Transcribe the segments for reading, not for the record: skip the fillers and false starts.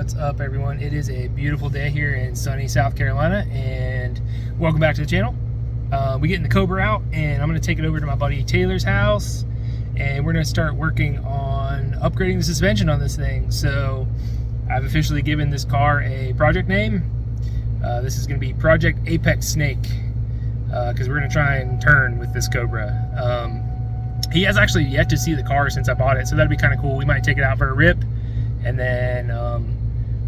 What's up, everyone? It is a beautiful day here in sunny South Carolina, and welcome back to the channel. We getting the Cobra out, and I'm going to take it over to my buddy Taylor's house, and we're going to start working on upgrading the suspension on this thing. So I've officially given this car a project name. This is going to be Project Apex Snake, because we're going to try and turn with this Cobra. He has actually yet to see the car since I bought it, so that'd be kind of cool. We might take it out for a rip and then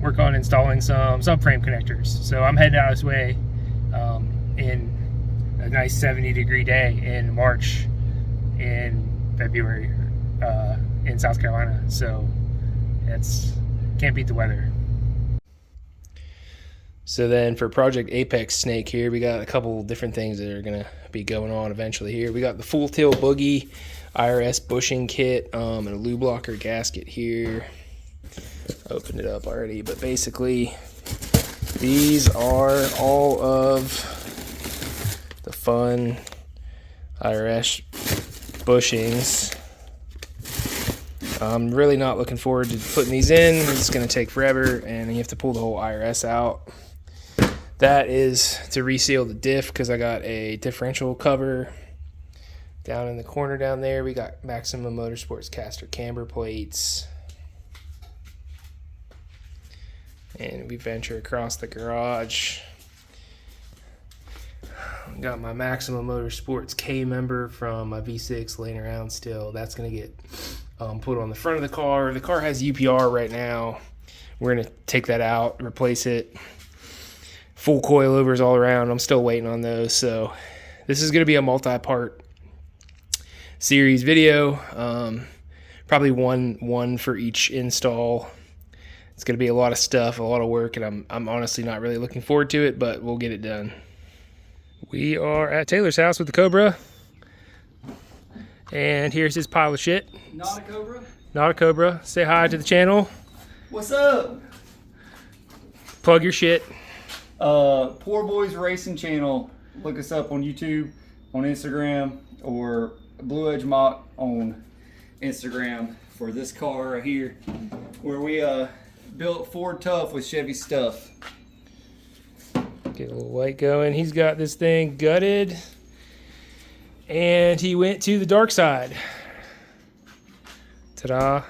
work on installing some subframe connectors. So I'm heading out this way in a nice 70-degree day in March, in February, in South Carolina. So can't beat the weather. So then for Project Apex Snake here, we got a couple different things that are gonna be going on eventually here. We got the full tail boogie IRS bushing kit, and a lube blocker gasket here. Opened it up already, but basically these are all of the fun IRS bushings. I'm really not looking forward to putting these in. It's going to take forever, and you have to pull the whole IRS out. That is to reseal the diff, because I got a differential cover down in the corner down there. We got Maximum Motorsports caster camber plates. And we venture across the garage. Got my Maximum Motorsports K member from my V6 laying around still. That's going to get put on the front of the car. The car has UPR right now. We're going to take that out, replace it. Full coilovers all around. I'm still waiting on those. So this is going to be a multi-part series video. Probably one for each install. It's going to be a lot of stuff, a lot of work, and I'm honestly not really looking forward to it, but we'll get it done. We are at Taylor's house with the Cobra, and here's his pile of shit. Not a Cobra? Not a Cobra. Say hi to the channel. What's up? Plug your shit. Poor Boys Racing Channel. Look us up on YouTube, on Instagram, or Blue Edge Mock on Instagram for this car right here, where we built Ford Tough with Chevy stuff. Get a little light going. He's got this thing gutted, and he went to the dark side. Ta-da.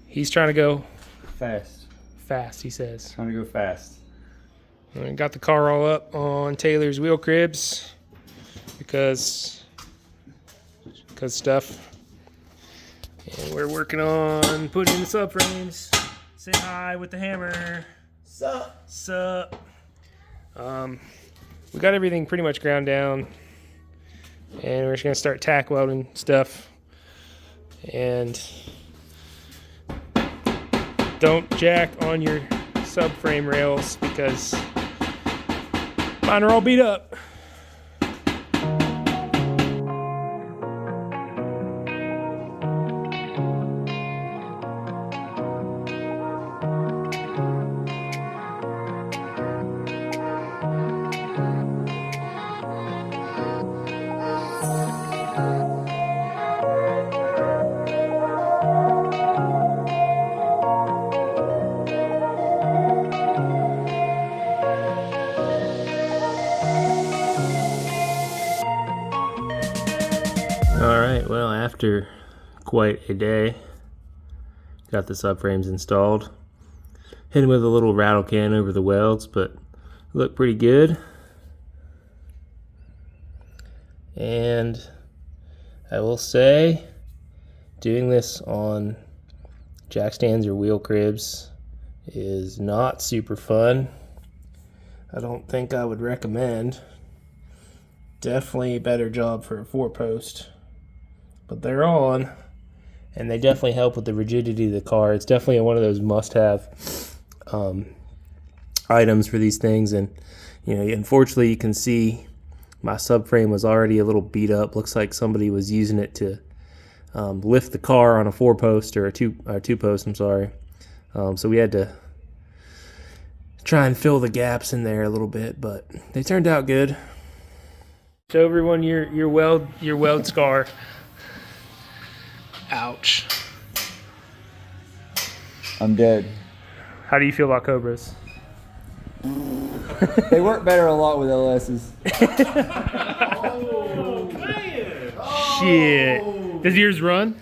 He's trying to go Fast. Fast, he says. Trying to go fast. And got the car all up on Taylor's wheel cribs because stuff. And we're working on putting in the subframes. Say hi with the hammer. Sup? Sup? We got everything pretty much ground down, and we're just gonna start tack welding stuff. And don't jack on your subframe rails because mine are all beat up. Alright, well, after quite a day, got the subframes installed. Hit with a little rattle can over the welds, but look pretty good. And I will say, doing this on jack stands or wheel cribs is not super fun. I don't think I would recommend. Definitely a better job for a 4-post. But they're on, and they definitely help with the rigidity of the car. It's definitely one of those must-have items for these things. And you know, unfortunately, you can see my subframe was already a little beat up. Looks like somebody was using it to lift the car on a 4-post or a two-post. I'm sorry. So we had to try and fill the gaps in there a little bit, but they turned out good. Show everyone your weld scar. Ouch. I'm dead. How do you feel about Cobras? They work better a lot with LS's. Shit. Does yours run?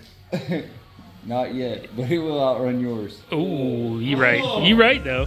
Not yet, but it will outrun yours. Oh, you right. You right though.